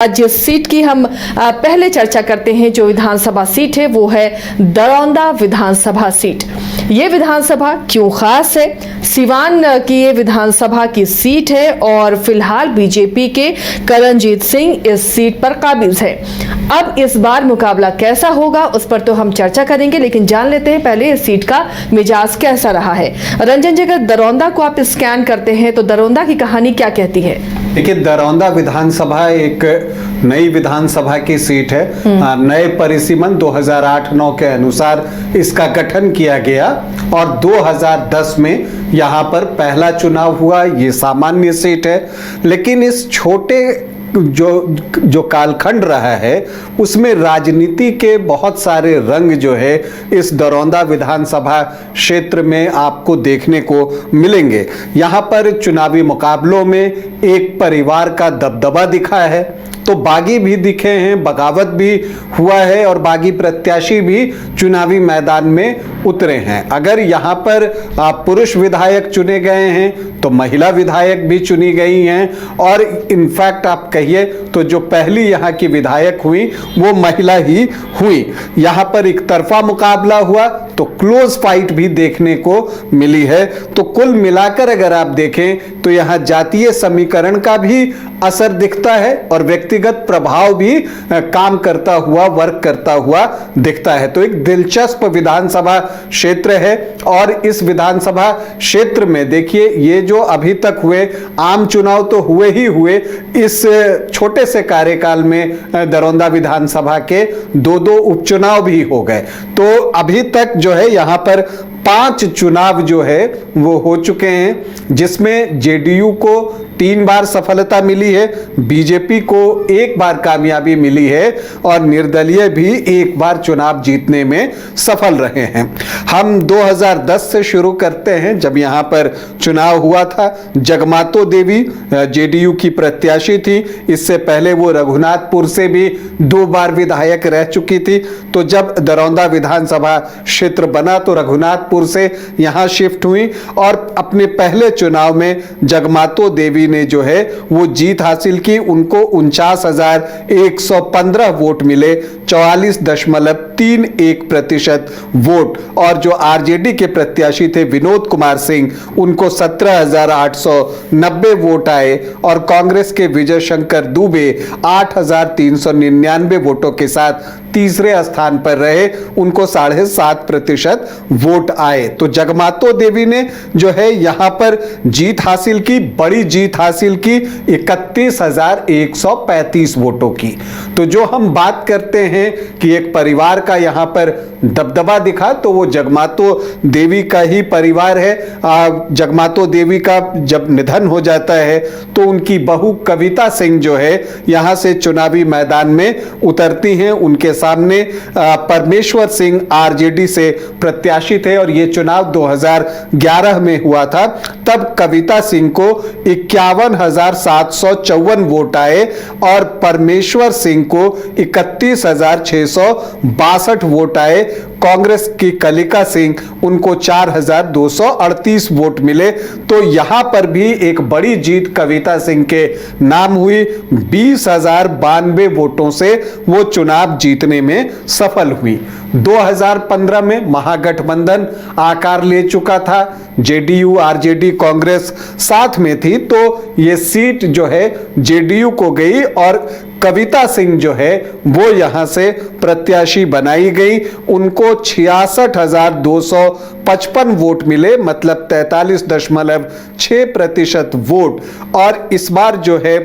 आज जिस सीट की हम पहले चर्चा करते हैं, जो विधानसभा सीट है वो है दरौंदा विधानसभा सीट। ये विधानसभा क्यों खास है? सिवान की ये विधानसभा की सीट है और फिलहाल बीजेपी के करणजीत सिंह इस सीट पर काबिज है। अब इस बार मुकाबला कैसा होगा उस पर तो हम चर्चा करेंगे, लेकिन जान लेते हैं पहले इस सीट का मिजाज कैसा रहा है। रंजन जी, अगर दरौंदा को आप स्कैन करते हैं तो दरौंदा की कहानी क्या कहती है? देखिए, दरौंदा विधानसभा एक नई विधानसभा की सीट है। नए परिसीमन 2008-9 के अनुसार इसका गठन किया गया और 2010 में यहाँ पर पहला चुनाव हुआ। ये सामान्य सीट है, लेकिन इस छोटे जो कालखंड रहा है उसमें राजनीति के बहुत सारे रंग जो है इस दरौंदा विधानसभा क्षेत्र में आपको देखने को मिलेंगे। यहाँ पर चुनावी मुकाबलों में एक परिवार का दबदबा दिखा है, तो बागी भी दिखे हैं, बगावत भी हुआ है और बागी प्रत्याशी भी चुनावी मैदान में उतरे हैं। अगर यहाँ पर पुरुष विधायक चुने गए हैं तो महिला विधायक भी चुनी गई हैं और इनफैक्ट आप कहिए तो जो पहली यहाँ की विधायक हुई वो महिला ही हुई। यहाँ पर एक तरफा मुकाबला हुआ तो क्लोज फाइट भी देखने को मिली है। तो कुल मिलाकर अगर आप देखें तो यहाँ जातीय समीकरण का भी असर दिखता है और व्यक्तिगत प्रभाव भी काम करता हुआ, वर्क करता हुआ दिखता है। तो एक दिलचस्प विधानसभा क्षेत्र है और इस विधानसभा क्षेत्र में देखिए, ये जो अभी तक हुए आम चुनाव तो हुए ही हुए, इस छोटे से कार्यकाल में दरौंदा विधानसभा के दो उपचुनाव भी हो गए। तो अभी तक जो है यहाँ पर 5 चुनाव जो है वो हो चुके हैं, जिसमें जेडीयू को 3 बार सफलता मिली है, बीजेपी को 1 बार कामयाबी मिली है और निर्दलीय भी 1 बार चुनाव जीतने में सफल रहे हैं। हम 2010 से शुरू करते हैं, जब यहाँ पर चुनाव हुआ था। जगमातो देवी जेडीयू की प्रत्याशी थी। इससे पहले वो रघुनाथपुर से भी 2 बार विधायक रह चुकी थी। तो जब दरौंदा विधानसभा क्षेत्र बना तो रघुनाथपुर से यहाँ शिफ्ट हुई और अपने पहले चुनाव में जगमातो देवी ने जो है वो जीत हासिल की। उनको 49,115 वोट मिले, 44.31% वोट। और जो आरजेडी के प्रत्याशी थे विनोद कुमार सिंह, उनको 17,890 वोट आए और कांग्रेस के विजय शंकर दुबे 8,399 वोटों के साथ तीसरे स्थान पर रहे। उनको 7.5% वोट आए। तो जगमातो देवी ने जो है यहां पर जीत हासिल की, बड़ी जीत हासिल की 31,135 वोटों की। तो जो हम बात करते हैं कि एक परिवार का यहां पर दबदबा दिखा, तो वो जगमातो देवी का ही परिवार है। जगमातो देवी का जब निधन हो जाता है तो उनकी बहू कविता सिंह जो है यहां से चुनावी मैदान में उतरती हैं। उनके सामने परमेश्वर सिंह आरजेडी से प्रत्याशी थे और ये चुनाव 2011 में हुआ था। तब कविता सिंह को 51,754 वोट आए और परमेश्वर सिंह को 31,662 वोट आए। कांग्रेस की कलिका सिंह, उनको 4,238 वोट मिले। तो यहां पर भी एक बड़ी जीत कविता सिंह के नाम हुई। 20,092 वोटों से वो चुनाव जीतने में सफल हुई। 2015 में महागठबंधन आकार ले चुका था, जेडीयू आरजेडी कांग्रेस साथ में थी, तो ये सीट जो है जेडीयू को गई और कविता सिंह जो है वो यहां से प्रत्याशी बनाई गई। उनको 66,255 वोट मिले, मतलब 43.6% वोट। और इस बार जो है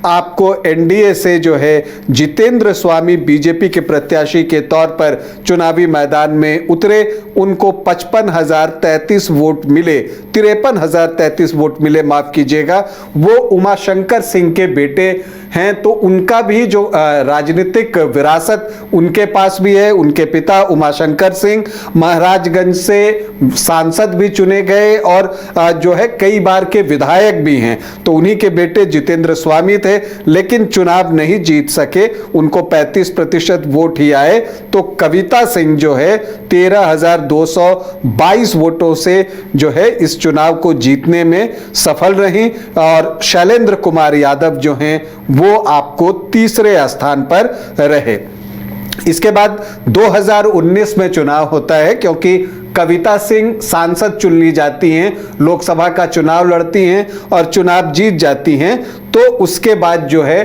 आपको एनडीए से जो है जितेंद्र स्वामी बीजेपी के प्रत्याशी के तौर पर चुनावी मैदान में उतरे। उनको 55,033 वोट मिले, 53,033 वोट मिले, माफ कीजिएगा। वो उमाशंकर सिंह के बेटे हैं, तो उनका भी जो राजनीतिक विरासत उनके पास भी है। उनके पिता उमाशंकर सिंह महाराजगंज से से सांसद भी चुने गए और जो है कई बार के विधायक भी हैं। तो उन्हीं के बेटे जितेंद्र स्वामी थे, लेकिन चुनाव नहीं जीत सके, उनको 35% वोट ही आए। तो कविता सिंह जो है 13,222 वोटों से जो है इस चुनाव को जीतने में सफल रही और शैलेंद्र कुमार यादव जो हैं वो आपको तीसरे स्थान पर रहे। इसके बाद 2019 में चुनाव होता है, क्योंकि कविता सिंह सांसद चुन ली जाती हैं, लोकसभा का चुनाव लड़ती हैं और चुनाव जीत जाती हैं। तो उसके बाद जो है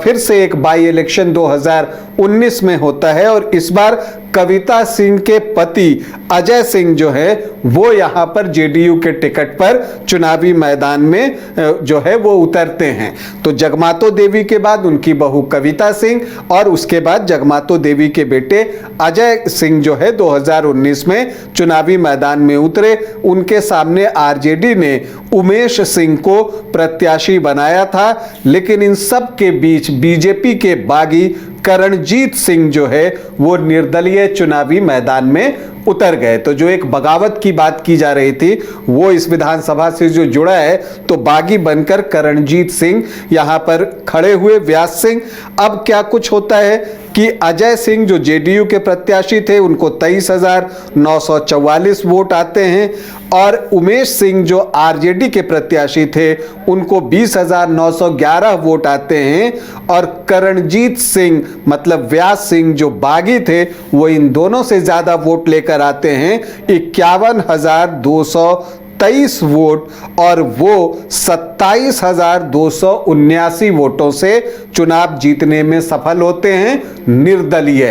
फिर से एक बाई इलेक्शन 2019 में होता है और इस बार कविता सिंह के पति अजय सिंह जो है वो यहाँ पर जेडीयू के टिकट पर चुनावी मैदान में जो है वो उतरते हैं। तो जगमातो देवी के बाद उनकी बहू कविता सिंह और उसके बाद जगमातो देवी के बेटे अजय सिंह जो है 2019 में चुनावी मैदान में उतरे। उनके सामने आरजेडी ने उमेश सिंह को प्रत्याशी बनाया था, लेकिन इन सब के बीच बीजेपी के बागी करणजीत सिंह जो है वो निर्दलीय चुनावी मैदान में उतर गए। तो जो एक बगावत की बात की जा रही थी वो इस विधानसभा से जो जुड़ा है, तो बागी बनकर करणजीत सिंह यहां पर खड़े हुए। व्यास सिंह, अब क्या कुछ होता है कि अजय सिंह जो जेडीयू के प्रत्याशी थे उनको 23,944 वोट आते हैं और उमेश सिंह जो आरजेडी के प्रत्याशी थे उनको 20,911 वोट आते हैं और करणजीत सिंह मतलब व्यास सिंह जो बागी थे वो इन दोनों से ज्यादा वोट लेकर आते हैं 51,223 वोट और वो 27,279 वोटों से चुनाव जीतने में सफल होते हैं निर्दलीय।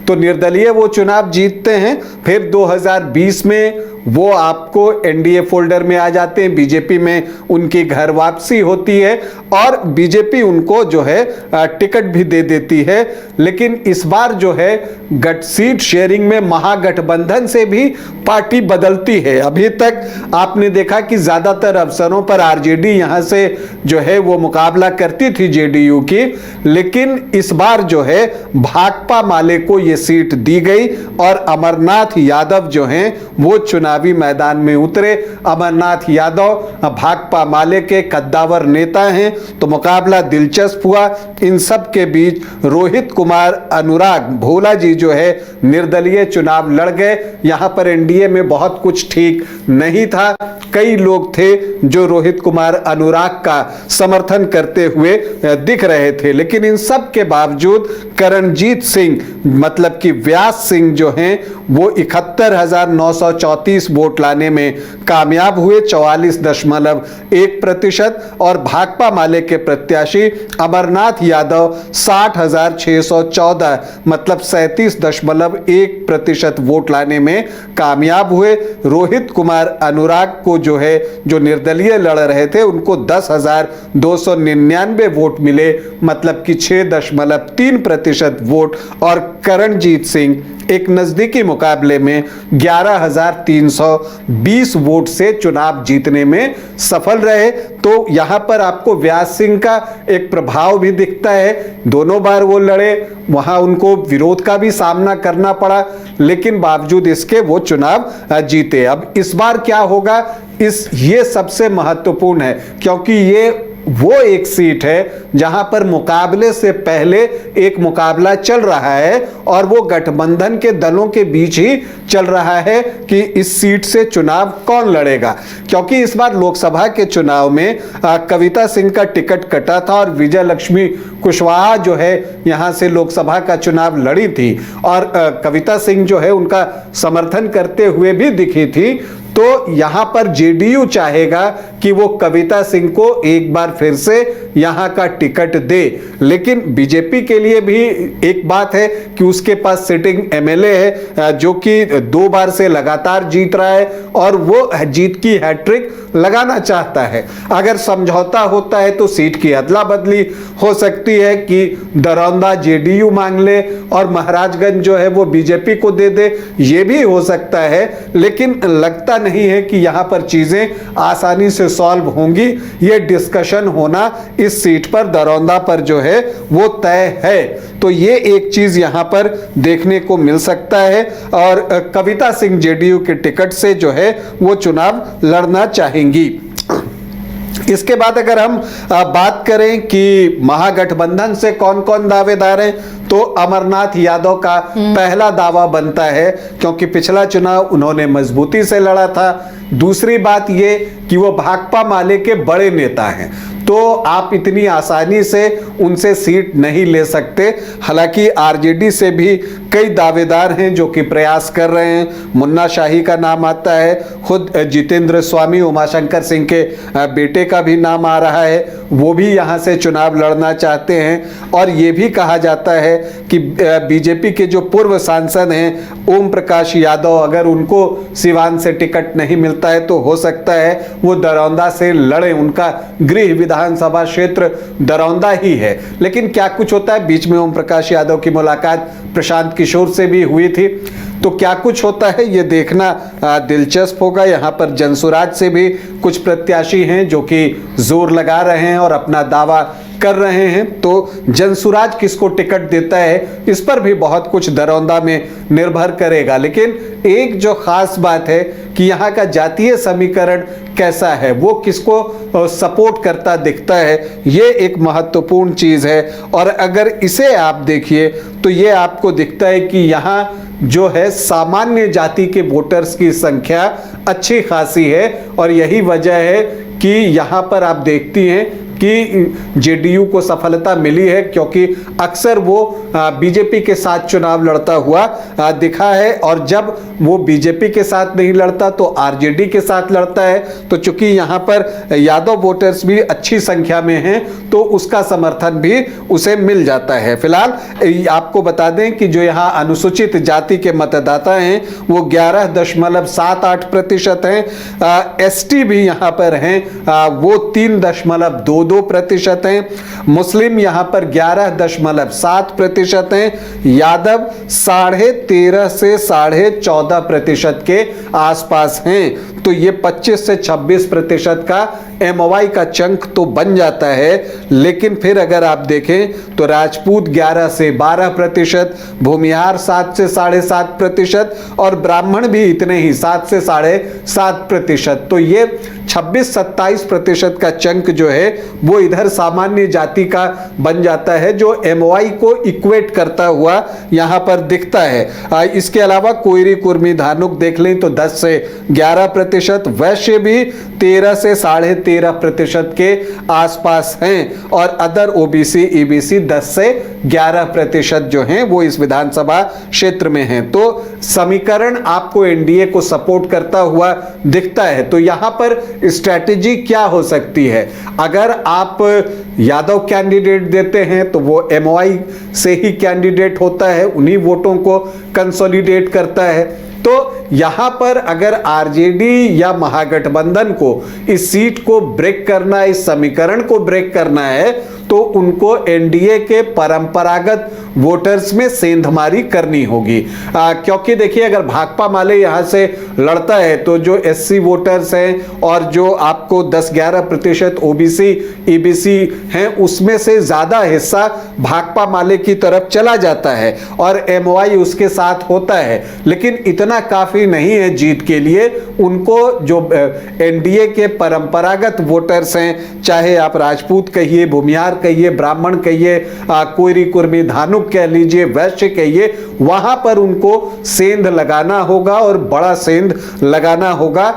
तो निर्दलीय वो चुनाव जीतते हैं। फिर 2020 में वो आपको एनडीए फोल्डर में आ जाते हैं, बीजेपी में उनकी घर वापसी होती है और बीजेपी उनको जो है टिकट भी दे देती है। लेकिन इस बार जो है गट सीट शेयरिंग में महागठबंधन से भी पार्टी बदलती है। अभी तक आपने देखा कि ज्यादातर अवसरों पर आरजेडी यहां से जो है वो मुकाबला करती थी जेडीयू की, लेकिन इस बार जो है भाकपा माले को ये सीट दी गई और अमरनाथ यादव जो हैं वो चुनावी मैदान में उतरे। अमरनाथ यादव भाकपा माले के कद्दावर नेता हैं, तो मुकाबला दिलचस्प हुआ। इन सब के बीच रोहित कुमार अनुराग भोला जी जो है निर्दलीय चुनाव लड़ गए। यहां पर एनडीए में बहुत कुछ ठीक नहीं था। कई लोग थे जो रोहित कुमार अनुराग का समर्थन करते हुए दिख रहे थे, लेकिन इन सब के बावजूद करणजीत सिंह मतलब कि व्यास सिंह जो हैं वो 71,934 वोट लाने में कामयाब हुए, 44.1%। और भाकपा माले के प्रत्याशी अमरनाथ यादव 60,614 मतलब 37.1% वोट लाने में कामयाब हुए। रोहित कुमार अनुराग को जो है जो निर्दलीय लड़ रहे थे उनको 10,299 वोट मिले मतलब कि 6.3% वोट। और करणजीत सिंह एक नजदीकी मुकाबले में 11,320 वोट से चुनाव जीतने में सफल रहे। तो यहां पर आपको व्यास सिंह का एक प्रभाव भी दिखता है। दोनों बार वो लड़े, वहां उनको विरोध का भी सामना करना पड़ा, लेकिन बावजूद इसके वो चुनाव जीते। अब इस बार क्या होगा ये सबसे महत्वपूर्ण है, क्योंकि ये वो एक सीट है जहां पर मुकाबले से पहले एक मुकाबला चल रहा है और वो गठबंधन के दलों के बीच ही चल रहा है कि इस सीट से चुनाव कौन लड़ेगा। क्योंकि इस बार लोकसभा के चुनाव में कविता सिंह का टिकट कटा था और विजय लक्ष्मी कुशवाहा जो है यहां से लोकसभा का चुनाव लड़ी थी और कविता सिंह जो है उनका समर्थन करते हुए भी दिखी थी। तो यहां पर जेडीयू चाहेगा कि वो कविता सिंह को एक बार फिर से यहां का टिकट दे, लेकिन बीजेपी के लिए भी एक बात है कि उसके पास सिटिंग एमएलए है जो कि 2 बार से लगातार जीत रहा है और वो जीत की हैट्रिक लगाना चाहता है। अगर समझौता होता है तो सीट की अदला बदली हो सकती है कि दरौंदा जेडीयू मांग ले और महाराजगंज जो है वो बीजेपी को दे दे, ये भी हो सकता है। लेकिन लगता नहीं है कि यहाँ पर चीजें आसानी से सॉल्व होंगी। ये डिस्कशन होना इस सीट पर, दरौंदा पर जो है वो तय है। तो ये एक चीज यहाँ पर देखने को मिल सकता है और कविता सिंह जेडीयू के टिकट से जो है वो चुनाव लड़ना चाहेंगी। इसके बाद अगर हम बात करें कि महागठबंधन से कौन कौन दावेदार हैं, तो अमरनाथ यादव का पहला दावा बनता है, क्योंकि पिछला चुनाव उन्होंने मजबूती से लड़ा था। दूसरी बात ये कि वो भाकपा माले के बड़े नेता हैं, तो आप इतनी आसानी से उनसे सीट नहीं ले सकते। हालांकि आरजेडी से भी कई दावेदार हैं जो कि प्रयास कर रहे हैं। मुन्ना शाही का नाम आता है, खुद जितेंद्र स्वामी उमाशंकर सिंह के बेटे का भी नाम आ रहा है, वो भी यहाँ से चुनाव लड़ना चाहते हैं। और ये भी कहा जाता है कि बीजेपी के जो पूर्व सांसद हैं ओम प्रकाश यादव, अगर उनको सिवान से टिकट नहीं मिलता है तो हो सकता है वो दरौंदा से लड़े। उनका गृह विधानसभा क्षेत्र दरौंदा ही है। लेकिन क्या कुछ होता है, बीच में ओम प्रकाश यादव की मुलाकात प्रशांत किशोर से भी हुई थी, तो क्या कुछ होता है ये देखना दिलचस्प होगा। यहाँ पर जनसुराज से भी कुछ प्रत्याशी हैं जो कि जोर लगा रहे हैं और अपना दावा कर रहे हैं। तो जनसुराज किसको टिकट देता है इस पर भी बहुत कुछ दरौंदा में निर्भर करेगा। लेकिन एक जो खास बात है कि यहाँ का जातीय समीकरण कैसा है, वो किसको सपोर्ट करता दिखता है, ये एक महत्वपूर्ण चीज है। और अगर इसे आप देखिए तो ये आपको दिखता है कि यहाँ जो है सामान्य जाति के वोटर्स की संख्या अच्छी खासी है। और यही वजह है कि यहाँ पर आप देखती हैं कि जेडीयू को सफलता मिली है, क्योंकि अक्सर वो बीजेपी के साथ चुनाव लड़ता हुआ दिखा है। और जब वो बीजेपी के साथ नहीं लड़ता तो आरजेडी के साथ लड़ता है। तो चूंकि यहाँ पर यादव वोटर्स भी अच्छी संख्या में हैं तो उसका समर्थन भी उसे मिल जाता है। फिलहाल आपको बता दें कि जो यहाँ अनुसूचित जाति के मतदाता हैं वो 11.78% हैं। एसटी भी यहाँ पर हैं, वो 3.22% हैं। मुस्लिम यहाँ पर 11.7% हैं। यादव 13.5 से 14.5% के आसपास हैं। तो ये 25 से 26% का एमओवाई का चंक तो बन जाता है। लेकिन फिर अगर आप देखें तो राजपूत 11 से 12%, भूमिहार 7 से 7.5% और ब्राह्मण भी इतने ही 7 से 7.5%। तो ये 26-27% का चंक जो है वो इधर सामान्य जाति का बन जाता है, जो एमओआई को इक्वेट करता हुआ यहाँ पर दिखता है। इसके अलावा कोयरी कुर्मी धानुक देख लें तो 10 से 11%, वैश्य भी 13 से 13.5% के आसपास हैं। और अदर ओबीसी ईबीसी 10 से 11% जो हैं वो इस विधानसभा क्षेत्र में हैं। तो समीकरण आपको एनडीए को सपोर्ट करता हुआ दिखता है। तो यहां पर स्ट्रैटेजी क्या हो सकती है? अगर आप यादव कैंडिडेट देते हैं तो वो एमओआई से ही कैंडिडेट होता है, उन्हीं वोटों को कंसोलिडेट करता है। तो यहां पर अगर आरजेडी या महागठबंधन को इस सीट को ब्रेक करना, इस समीकरण को ब्रेक करना है, तो उनको एनडीए के परंपरागत वोटर्स में सेंधमारी करनी होगी। क्योंकि देखिए अगर भाकपा माले यहां से लड़ता है तो जो एससी वोटर्स हैं और जो आपको 10-11% ओबीसी ईबीसी हैं उसमें से ज्यादा हिस्सा भाकपा माले की तरफ चला जाता है और एमओआई उसके साथ होता है। लेकिन इतना काफी नहीं है जीत के लिए। उनको जो एनडीए के परंपरागत वोटर्स हैं, चाहे आप राजपूत कहिए, भूमिहार कहिए, ब्राह्मण कहिए, कोयरी कुर्मी धानुक कह लीजिए, वैश्य कहिए, वहां पर उनको सेंध लगाना होगा और बड़ा सेंध लगाना होगा।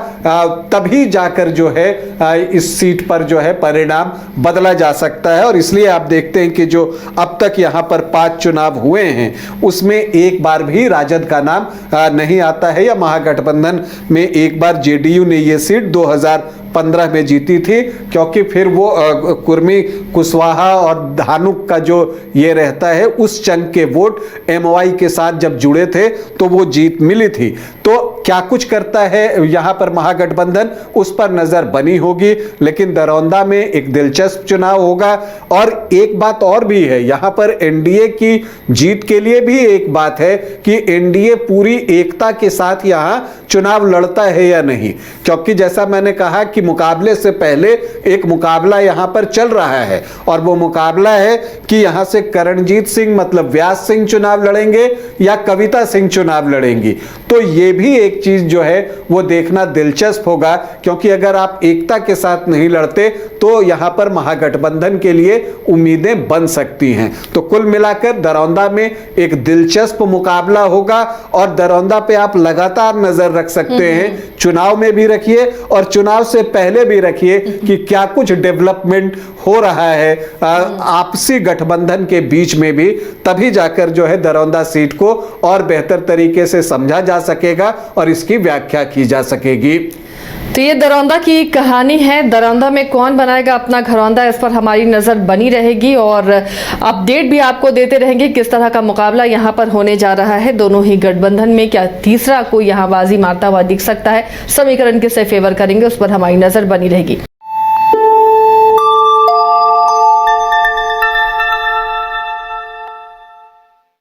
तभी जाकर जो है इस सीट पर जो है परिणाम बदला जा सकता है। और इसलिए आप देखते हैं कि जो अब तक यहां पर 5 चुनाव हुए हैं उसमें एक बार भी राजद का नाम नहीं आता है, या महागठबंधन में एक बार जेडीयू ने यह सीट 2015 में जीती थी, क्योंकि फिर वो कुर्मी कुशवाहा और धानुक का जो ये रहता है उस चंग के वोट एमवाई के साथ जब जुड़े थे तो वो जीत मिली थी। तो क्या कुछ करता है यहां पर महागठबंधन, उस पर नजर बनी होगी। लेकिन दरौंदा में एक दिलचस्प चुनाव होगा। और एक बात और भी है, यहां पर एनडीए की जीत के लिए भी एक बात है कि एनडीए पूरी एकता के साथ यहां चुनाव लड़ता है या नहीं, क्योंकि जैसा मैंने कहा कि मुकाबले से पहले एक मुकाबला यहां पर चल रहा है, और वो मुकाबला है कि यहां से करणजीत सिंह मतलब व्यास सिंह चुनाव लड़ेंगे या कविता सिंह चुनाव लड़ेंगी। तो ये भी एक चीज जो है वो देखना दिलचस्प होगा, क्योंकि अगर आप एकता के साथ नहीं लड़ते तो यहां पर महागठबंधन के लिए उम्मीदें बन सकती हैं। तो कुल मिलाकर दरौंदा में एक दिलचस्प मुकाबला होगा, और दरौंदा पे आप लगातार नजर रख सकते हैं, चुनाव में भी रखिए और चुनाव से पहले भी रखिए कि क्या कुछ डेवलपमेंट हो रहा है आपसी गठबंधन के बीच में भी। तभी जाकर जो है दरौंदा सीट को और बेहतर तरीके से समझा जा सकेगा और इसकी व्याख्या की जा सकेगी। तो ये दरौंदा की कहानी है। दरौंदा में कौन बनाएगा अपना घरौंदा, इस पर हमारी नज़र बनी रहेगी और अपडेट भी आपको देते रहेंगे किस तरह का मुकाबला यहाँ पर होने जा रहा है दोनों ही गठबंधन में। क्या तीसरा कोई यहाँ बाजी मारता हुआ दिख सकता है, समीकरण किसे फेवर करेंगे, उस पर हमारी नज़र बनी रहेगी।